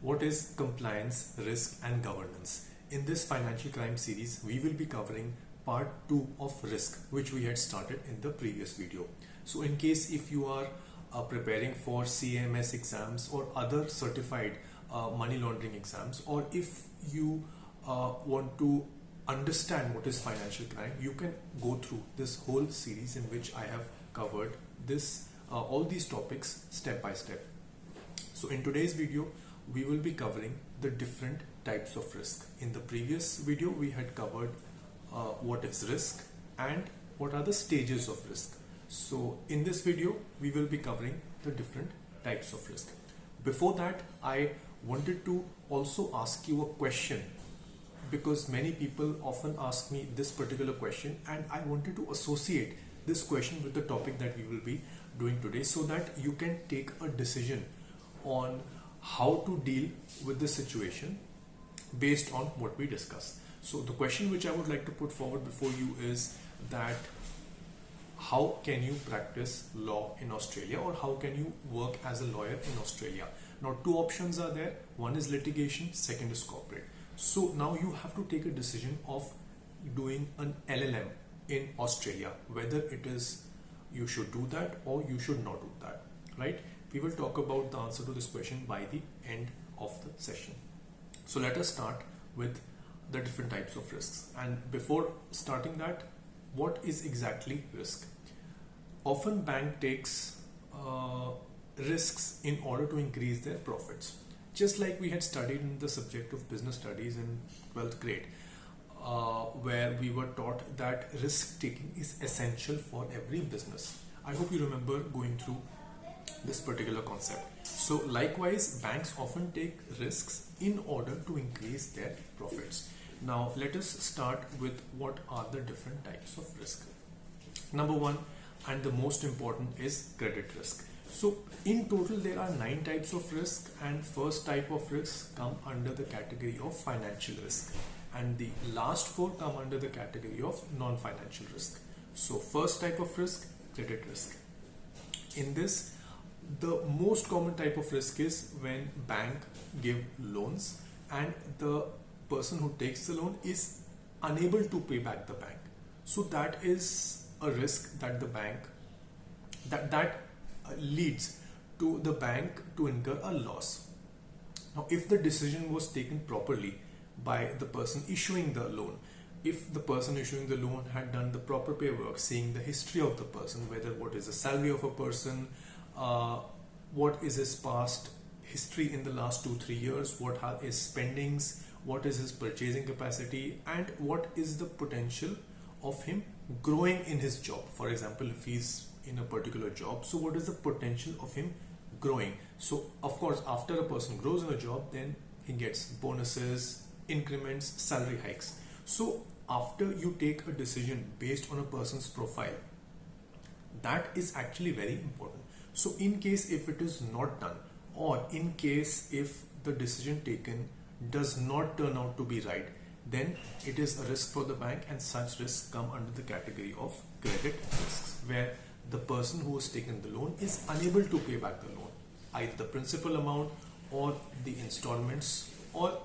What is compliance, risk and governance? In this financial crime series, we will be covering part 2 of risk, which we had started in the previous video. So in case if you are preparing for CMS exams or other certified money laundering exams, or if you want to understand what is financial crime, you can go through this whole series in which I have covered this all these topics step by step. So in today's video, we will be covering the different types of risk. In the previous video, we had covered what is risk and what are the stages of risk. So in this video, we will be covering the different types of risk. Before that, I wanted to also ask you a question, because many people often ask me this particular question, and I wanted to associate this question with the topic that we will be doing today, so that you can take a decision on how to deal with the situation based on what we discuss. So the question which I would like to put forward before you is that how can you practice law in Australia, or how can you work as a lawyer in Australia? Now, two options are there. One is litigation, second is corporate. So now you have to take a decision of doing an LLM in Australia, whether it is you should do that or you should not do that, right? We will talk about the answer to this question by the end of the session. So let us start with the different types of risks. And before starting that, what is exactly risk? Often bank takes risks in order to increase their profits. Just like we had studied in the subject of business studies in 12th grade, where we were taught that risk taking is essential for every business. I hope you remember going through this particular concept. So likewise, banks often take risks in order to increase their profits. Now let us start with what are the different types of risk. Number one, and the most important, is credit risk. So in total there are 9 types of risk, and first type of risk come under the category of financial risk, and the last 4 come under the category of non-financial risk. So first type of risk, credit risk. In this, the most common type of risk is when bank give loans and the person who takes the loan is unable to pay back the bank. So that is a risk that the bank that leads to the bank to incur a loss. Now, if the decision was taken properly by the person issuing the loan, if the person issuing the loan had done the proper paperwork, seeing the history of the person, whether what is the salary of a person, what is his past history in the last 2-3 years, what are his spendings, what is his purchasing capacity, and what is the potential of him growing in his job. For example, if he's in a particular job, so what is the potential of him growing? So of course, after a person grows in a job, then he gets bonuses, increments, salary hikes. So after you take a decision based on a person's profile, that is actually very important. So in case if it is not done, or in case if the decision taken does not turn out to be right, then it is a risk for the bank, and such risks come under the category of credit risks, where the person who has taken the loan is unable to pay back the loan, either the principal amount or the installments, or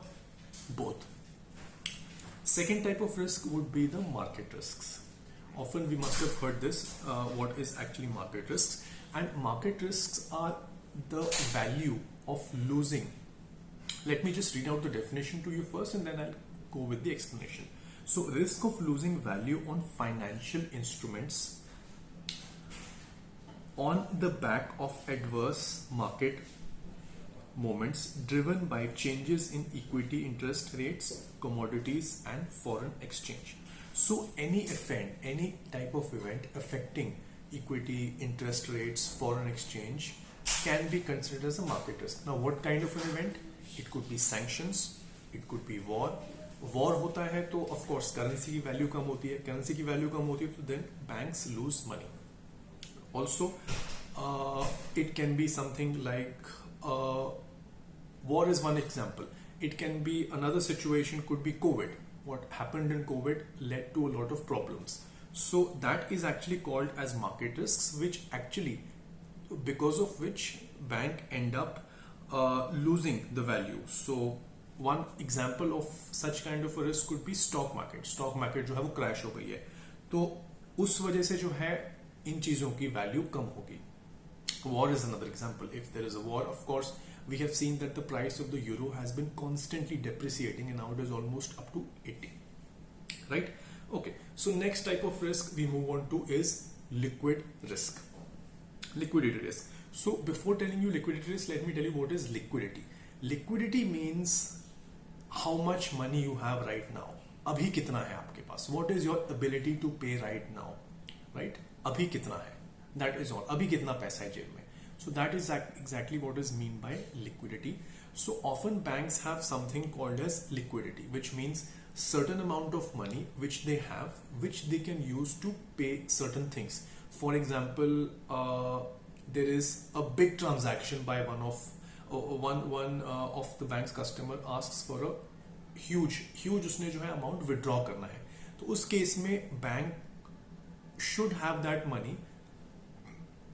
both. Second type of risk would be the market risks. Often we must have heard this, what is actually market risks. And market risks are the value of losing. Let me just read out the definition to you first, and then I'll go with the explanation. So risk of losing value on financial instruments on the back of adverse market movements driven by changes in equity interest rates, commodities and foreign exchange. So any type of event affecting equity, interest rates, foreign exchange can be considered as a market risk. Now, what kind of an event? It could be sanctions, it could be war. War होता है तो of course currency की value कम होती है. Currency की value कम होती है तो then banks lose money. Also, it can be something like war is one example. It can be another situation, could be COVID. What happened in COVID led to a lot of problems. So that is actually called as market risks, which actually, because of which bank end up losing the value. So one example of such kind of a risk could be stock market. Stock market जो है वो crash हो गई है, तो उस वजह से जो है इन चीजों की वैल्यू कम होगी. War is another example. If there is a war, of course, we have seen that the price of the euro has been constantly depreciating and now it is almost up to 80. Right? Okay. So next type of risk we move on to is liquid risk. Liquidity risk. So before telling you liquidity risk, let me tell you what is liquidity. Liquidity means how much money you have right now. अभी कितना है आपके पास? What is your ability to pay right now? Right? अभी कितना है? That is all. अभी कितना पैसा है जेब में? So that is exactly what is mean by liquidity. So often banks have something called as liquidity, which means certain amount of money which they have, which they can use to pay certain things. For example, there is a big transaction by one of the bank's customer asks for a huge उसने जो है amount withdraw करना है, तो उस case में bank should have that money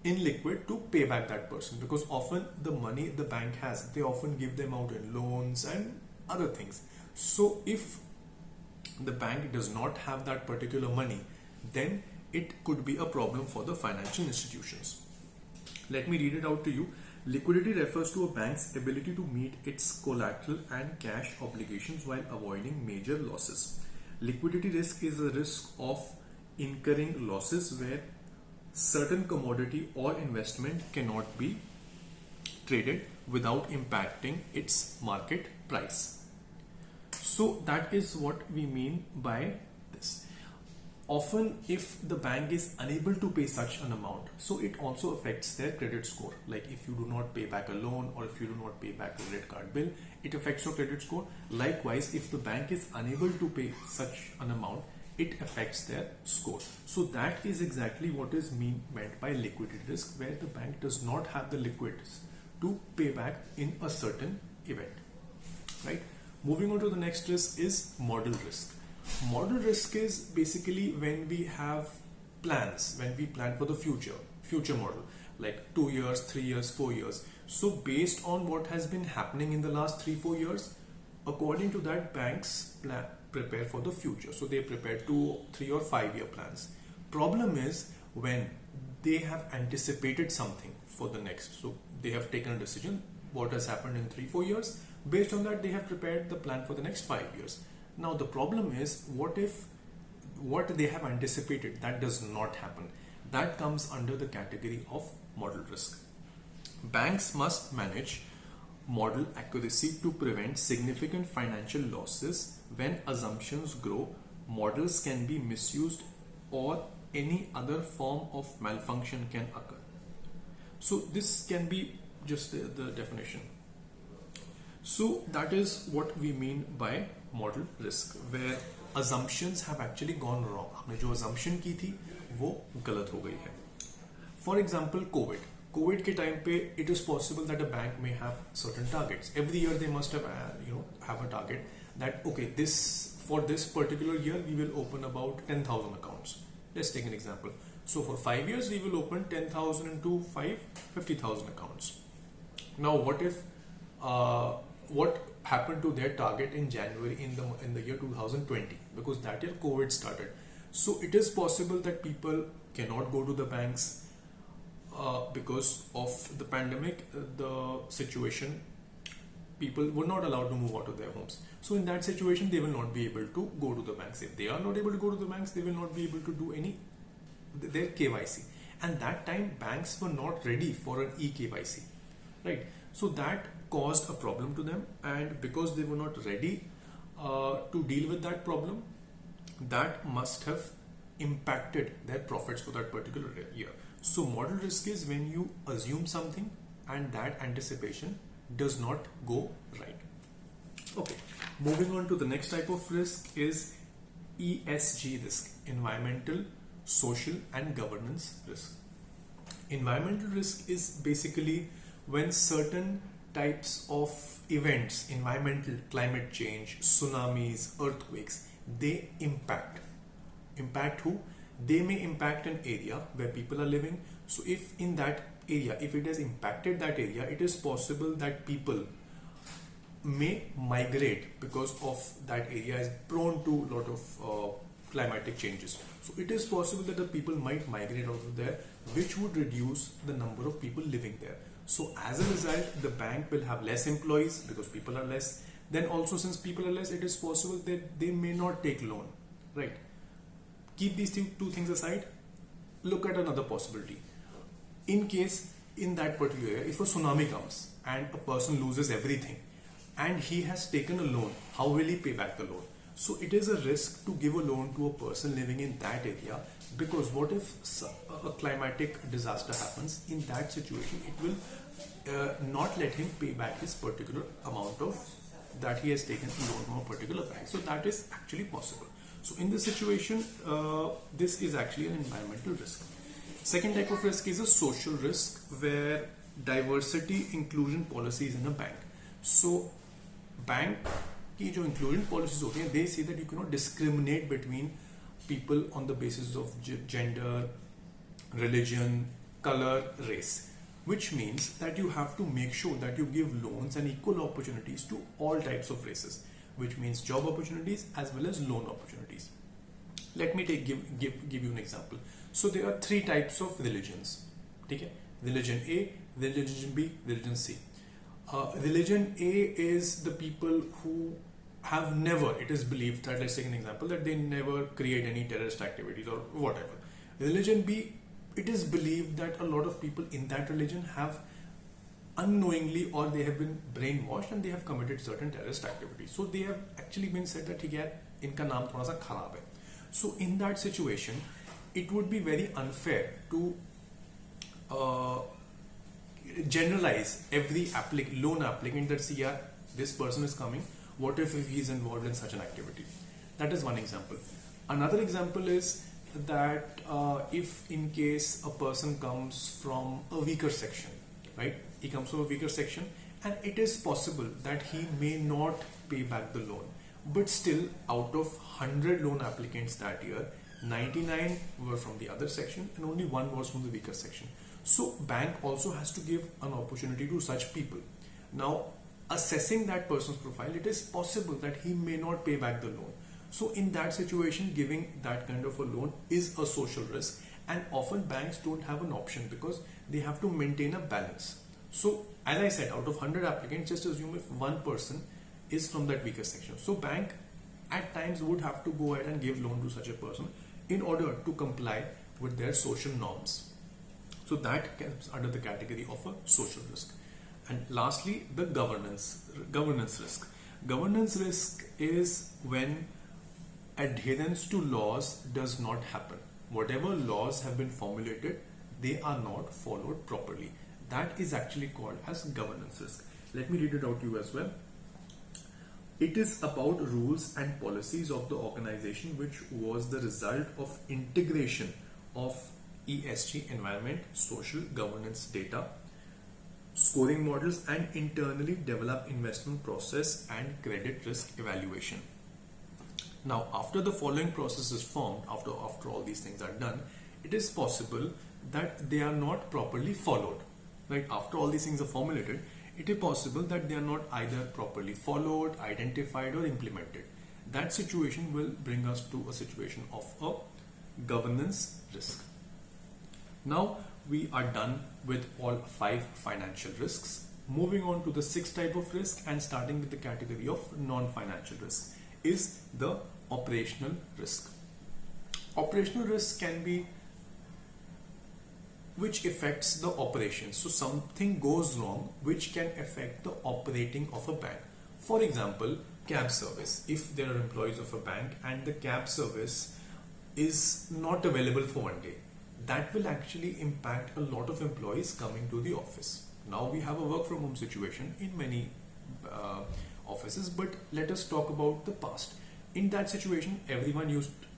in liquid to pay back that person, because often the money the bank has, they often give them out in loans and other things. So if the bank does not have that particular money, then it could be a problem for the financial institutions. Let me read it out to you. Liquidity refers to a bank's ability to meet its collateral and cash obligations while avoiding major losses. Liquidity risk is a risk of incurring losses where certain commodity or investment cannot be traded without impacting its market price. So that is what we mean by this. Often if the bank is unable to pay such an amount, so it also affects their credit score. Like if you do not pay back a loan or if you do not pay back a credit card bill, it affects your credit score. Likewise, if the bank is unable to pay such an amount, it affects their score. So that is exactly what is meant by liquidity risk, where the bank does not have the liquids to pay back in a certain event. Right? Moving on to the next risk is model risk. Model risk is basically when we have plans, when we plan for the future model, like 2 years, 3 years, 4 years. So based on what has been happening in the last 3-4 years, according to that, banks prepare for the future. So they prepare 2, 3 or 5 year plans. Problem is when they have anticipated something for the next. So they have taken a decision what has happened in 3-4 years. Based on that, they have prepared the plan for the next 5 years. Now the problem is, what if what they have anticipated that does not happen? That comes under the category of model risk. Banks must manage model accuracy to prevent significant financial losses. When assumptions grow, models can be misused or any other form of malfunction can occur. So this can be just the definition. So that is what we mean by model risk, where assumptions have actually gone wrong. आपने जो assumption की थी वो गलत हो गई है. For example, COVID के time पे it is possible that a bank may have certain targets. Every year they must have have a target that okay, for this particular year we will open about 10,000 accounts. Let's take an example. So for 5 years we will open 10,000 into 50,000 accounts. Now what if what happened to their target in January in the year 2020, because that year COVID started. So it is possible that people cannot go to the banks because of the pandemic, the situation. People were not allowed to move out of their homes. So in that situation, they will not be able to go to the banks. If they are not able to go to the banks, they will not be able to do their KYC. And that time banks were not ready for an eKYC, right? So that caused a problem to them, and because they were not ready to deal with that problem, that must have impacted their profits for that particular year. So model risk is when you assume something and that anticipation does not go right. Okay, moving on to the next type of risk is ESG risk, environmental, social and governance risk. Environmental risk is basically when certain types of events, environmental, climate change, tsunamis, earthquakes, they impact who? They may impact an area where people are living. So if in that area, if it has impacted that area, it is possible that people may migrate because of that area is prone to a lot of climatic changes. So it is possible that the people might migrate out of there, which would reduce the number of people living there. So as a result, the bank will have less employees because people are less. Then also, since people are less, it is possible that they may not take loan, right? Keep these two things aside. Look at another possibility. In case in that particular area, if a tsunami comes and a person loses everything and he has taken a loan, how will he pay back the loan? So it is a risk to give a loan to a person living in that area, because what if a climatic disaster happens? In that situation, it will not let him pay back his particular amount of that he has taken a loan from a particular bank. So that is actually possible. So in this situation, this is actually an environmental risk. Second type of risk is a social risk, where diversity inclusion policies in a bank. So bank की जो inclusion policies होती हैं, they say that you cannot discriminate between people on the basis of gender, religion, color, race, which means that you have to make sure that you give loans and equal opportunities to all types of races, which means job opportunities as well as loan opportunities. Let me give you an example. So there are three types of religions. Okay? Religion A, religion B, religion C. Religion A is the people who have never, it is believed that, let's take an example, that they never create any terrorist activities or whatever. Religion B, it is believed that a lot of people in that religion have unknowingly, or they have been brainwashed and they have committed certain terrorist activities. So they have actually been said that inka naam thoda sa kharab hai. So in that situation, it would be very unfair to generalize every loan applicant that, see, yeah, this person is coming, what if he is involved in such an activity? That is one example. Another example is that if in case a person comes from a weaker section, right? He comes from a weaker section and it is possible that he may not pay back the loan. But still, out of 100 loan applicants that year, 99 were from the other section and only one was from the weaker section. So bank also has to give an opportunity to such people. Now, assessing that person's profile, it is possible that he may not pay back the loan. So in that situation, giving that kind of a loan is a social risk, and often banks don't have an option because they have to maintain a balance. So as I said, out of 100 applicants, just assume if one person is from that weaker section. So bank at times would have to go ahead and give loan to such a person in order to comply with their social norms. So that comes under the category of a social risk. And lastly, the governance risk. Governance risk is when adherence to laws does not happen. Whatever laws have been formulated, they are not followed properly. That is actually called as governance risk. Let me read it out to you as well. It is about rules and policies of the organization which was the result of integration of ESG, environment, social, governance data, scoring models, and internally developed investment process and credit risk evaluation. Now, after the following process is formed, after all these things are done, it is possible that they are not properly followed. Right? After all these things are formulated, it is possible that they are not either properly followed, identified, or implemented. That situation will bring us to a situation of a governance risk. Now we are done with all 5 financial risks. Moving on to the 6th type of risk, and starting with the category of non-financial risk, is the operational risk. Operational risk can be which affects the operations. So something goes wrong which can affect the operating of a bank. For example, cab service. If there are employees of a bank and the cab service is not available for one day, that will actually impact a lot of employees coming to the office. Now we have a work from home situation in many offices, but let us talk about the past. In that situation, everyone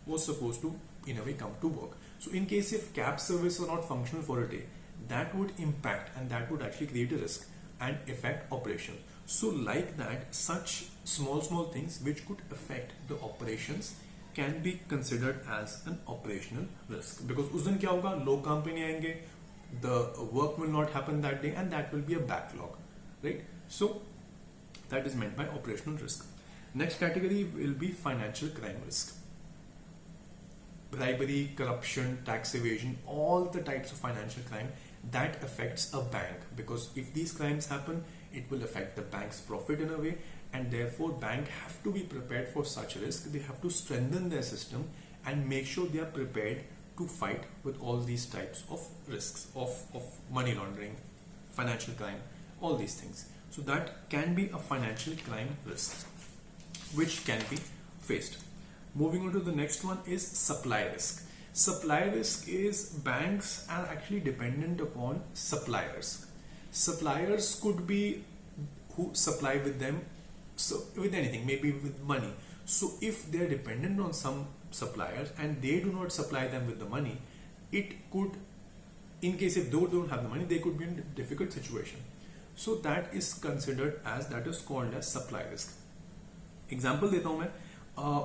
was supposed to in a way come to work. So in case if cab service are not functional for a day, that would impact and that would actually create a risk and affect operations. So like that, such small things which could affect the operations can be considered as an operational risk, because उस दिन क्या होगा, लोग काम पे नहीं आएंगे, the work will not happen that day, and that will be a backlog, right? So that is meant by operational risk. Next category will be financial crime risk. Bribery, corruption, tax evasion, all the types of financial crime that affects a bank, because if these crimes happen, it will affect the bank's profit in a way, and therefore bank have to be prepared for such risk. They have to strengthen their system and make sure they are prepared to fight with all these types of risks of money laundering, financial crime, all these things. So that can be a financial crime risk which can be faced. Moving on to the next one is supply risk. Supply risk is banks are actually dependent upon suppliers. Suppliers could be who supply with them, so with anything, maybe with money. So if they are dependent on some suppliers and they do not supply them with the money, it could, in case if they don't have the money, they could be in a difficult situation. So that is considered as, that is called as supply risk. Example देता हूँ मैं.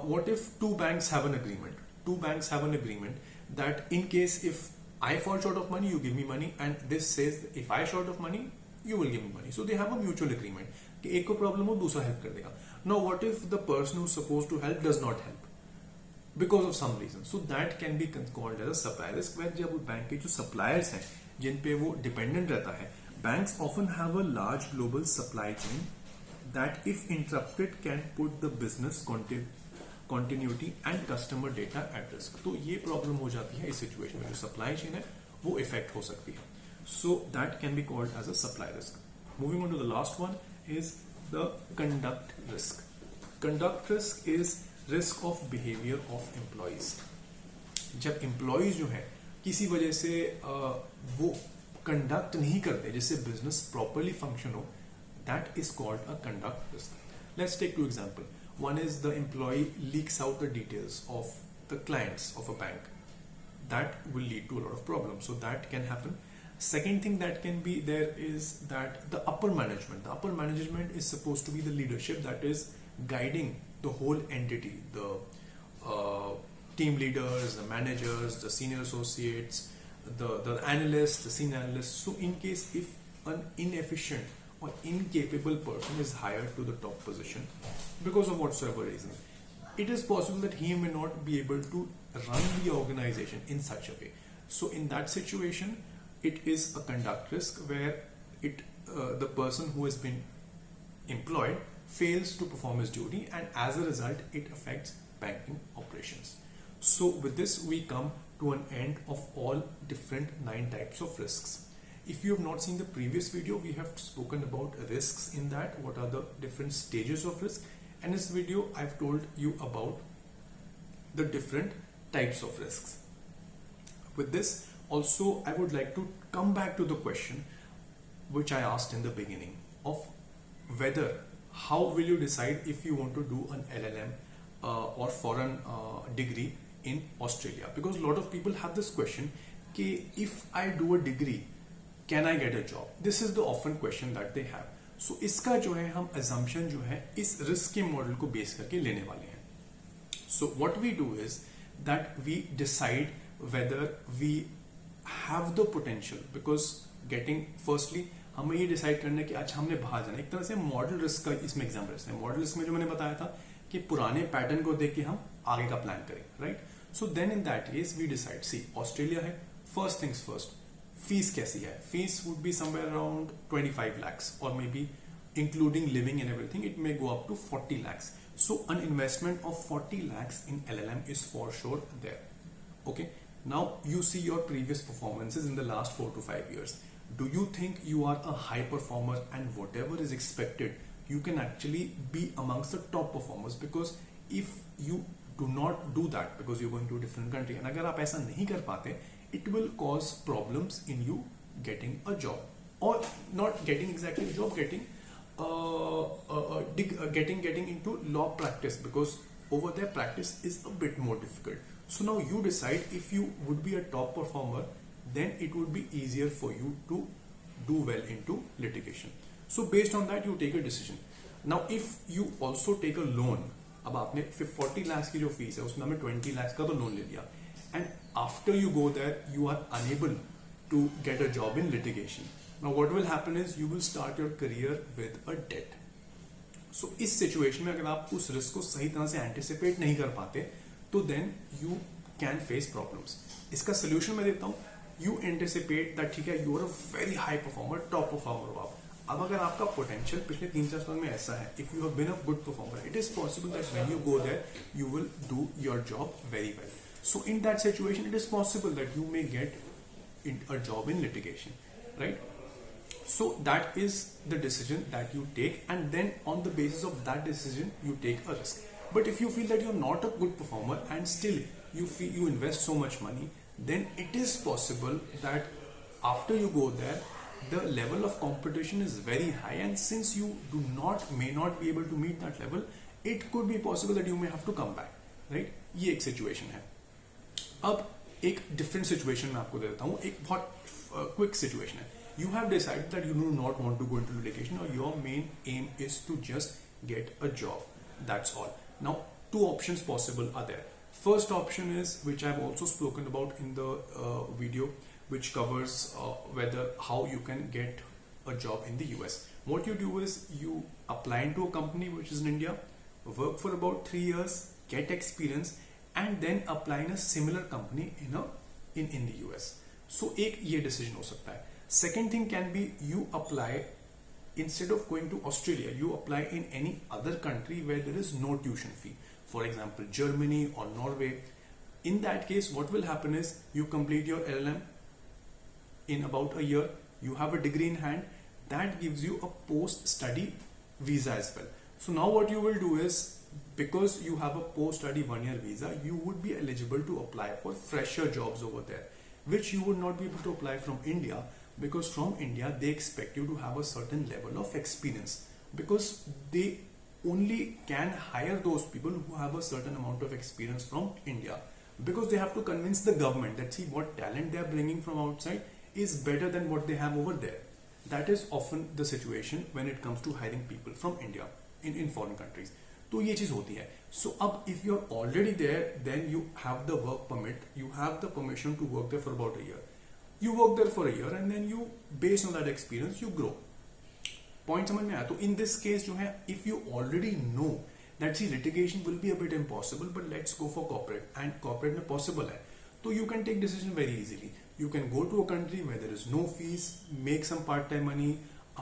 What if two banks have an agreement? Two banks have an agreement that in case if I fall short of money, you give me money, and this says if I short of money, you will give me money. So they have a mutual agreement कि एक को problem हो दूसरा help कर देगा. Now what if the person who's supposed to help does not help because of some reason? So that can be called as a supply risk, where जब bank के जो suppliers हैं जिन पे वो dependent रहता है, banks often have a large global supply chain that if interrupted can put the business continuity and customer data at risk. तो ये प्रॉब्लम हो जाती है इस सिचुएशन में, जो सप्लाई चेन है वो इफेक्ट हो सकती है. So that can be called as a supply risk. Moving on to the last one is the conduct risk. Conduct risk is risk of behaviour of employees. जब employees जो है किसी वजह से वो कंडक्ट नहीं करते जिससे बिजनेस प्रॉपरली फंक्शन हो, that is called a conduct risk. Let's take two example. One is the employee leaks out the details of the clients of a bank. That will lead to a lot of problems. So that can happen. Second thing that can be there is that the upper management. The upper management is supposed to be the leadership that is guiding the whole entity. The team leaders, the managers, the senior associates, the analysts, the senior analysts. So in case if an inefficient or incapable person is hired to the top position because of whatsoever reason, it is possible that he may not be able to run the organization in such a way. So in that situation, it is a conduct risk where the person who has been employed fails to perform his duty, and as a result it affects banking operations. So with this we come to an end of all different 9 types of risks. If you have not seen the previous video, we have spoken about risks in that, what are the different stages of risk, and in this video I've told you about the different types of risks. With this also I would like to come back to the question which I asked in the beginning of whether how will you decide if you want to do an LLM or foreign degree in Australia, because a lot of people have this question कि if I do a degree can I get a job? This is the often question that they have. So इसका जो है हम assumption जो है इस risk के model को base करके लेने वाले हैं. So what we do is that we decide whether we have the potential, because getting firstly हमें ये decide करना है कि अच्छा हमने बाहर जाना. एक तरह से model risk का इसमें example है. Model risk में जो मैंने बताया था कि पुराने pattern को देख के हम आगे का plan करें, right? So then in that case we decide, see Australia है, first things first, फीस कैसी है? Fees would be somewhere around 25 lakhs, or maybe including living and everything it may go up to 40 lakhs. So an investment of 40 lakhs in LLM is for sure there. Okay, now you see your previous performances in the last 4 to 5 years. Do you think you are a high performer and whatever is expected you can actually be amongst the top performers? Because if you do not do that because you're going to a different country, and अगर आप ऐसा नहीं कर पाते, it will cause problems in you getting a job, or not getting exactly a job, getting into law practice, because over there practice is a bit more difficult. So now you decide if you would be a top performer, then it would be easier for you to do well into litigation. So based on that you take a decision. Now if you also take a loan, अब आपने 40 lakhs की जो fees है उसमें हमें 20 lakhs का तो loan ले लिया, and after you go there you are unable to get a job in litigation. Now what will happen is you will start your career with a debt. So इस situation में अगर आप उस risk को सही तरह से एंटिसिपेट नहीं कर पाते तो then you can face problems. इसका सोल्यूशन मैं देता हूँ. यू एंटिसिपेट दैट ठीक है, you are a very high performer, top performer हो आप. अब अगर आपका पोटेंशियल पिछले 3-4 साल में ऐसा है, if you have been a good performer, it is possible that when you go there you will do your job very well. So in that situation, it is possible that you may get a job in litigation, right? So that is the decision that you take, and then on the basis of that decision, you take a risk. But if you feel that you're not a good performer and still you invest so much money, then it is possible that after you go there, the level of competition is very high, and since you may not be able to meet that level, it could be possible that you may have to come back, right? ये एक situation है. अब एक different situation में आपको देता हूं. एक बहुत क्विक सिचुएशन है. You have decided that you do not want to go into litigation और your main aim is to just get a job. That's all. Now two options possible are there. First option is, which I've also spoken about in the video, which covers how you can get a job in the US. What you do is you apply into a company which is in India, work for about 3 years, get experience, and then apply in a similar company in the US. So एक ये decision हो सकता है. Second thing can be you apply, instead of going to Australia, you apply in any other country where there is no tuition fee. For example, Germany or Norway. In that case, what will happen is you complete your LLM in about a year. You have a degree in hand that gives you a post-study visa as well. So now what you will do is, because you have a post-study 1-year visa, you would be eligible to apply for fresher jobs over there, which you would not be able to apply from India, because from India they expect you to have a certain level of experience, because they only can hire those people who have a certain amount of experience from India, because they have to convince the government that see what talent they are bringing from outside is better than what they have over there. That is often the situation when it comes to hiring people from India in foreign countries. तो ये चीज होती है. So अब if you are already there, then you have the work permit, you have the permission to work there for about a year. You work there for a year and then you, based on that experience, you grow. Point समझ में आया? तो in this case जो है, if you already know that see litigation will be a bit impossible, but let's go for corporate, and corporate में possible है, तो you can take decision very easily. You can go to a country where there is no fees, make some part-time money.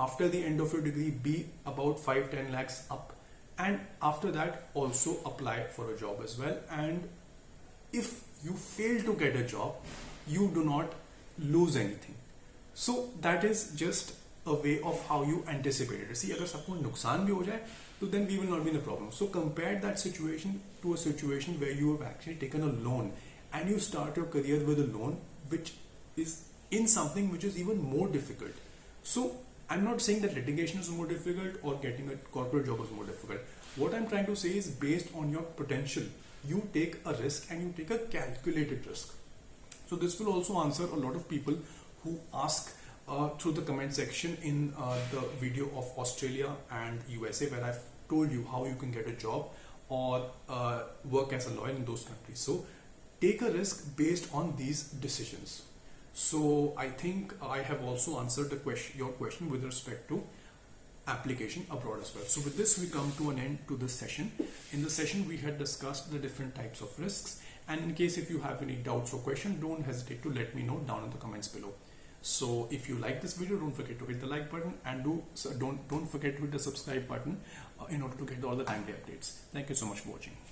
After the end of your degree, be about 5-10 lakhs up, and after that also apply for a job as well. And if you fail to get a job, you do not lose anything. So that is just a way of how you anticipate it. See, अगर सबको नुकसान भी हो जाए, तो then we will not be in a problem. So compare that situation to a situation where you have actually taken a loan and you start your career with a loan, which is in something which is even more difficult. So I'm not saying that litigation is more difficult or getting a corporate job is more difficult. What I'm trying to say is, based on your potential, you take a risk and you take a calculated risk. So this will also answer a lot of people who ask through the comment section in the video of Australia and USA, where I've told you how you can get a job or work as a lawyer in those countries. So take a risk based on these decisions. So I think I have also answered your question with respect to application abroad as well. So with this, we come to an end to this session. In the session, we had discussed the different types of risks, and in case if you have any doubts or questions, don't hesitate to let me know down in the comments below. So if you like this video, don't forget to hit the like button, and don't forget to hit the subscribe button in order to get all the timely updates. Thank you so much for watching.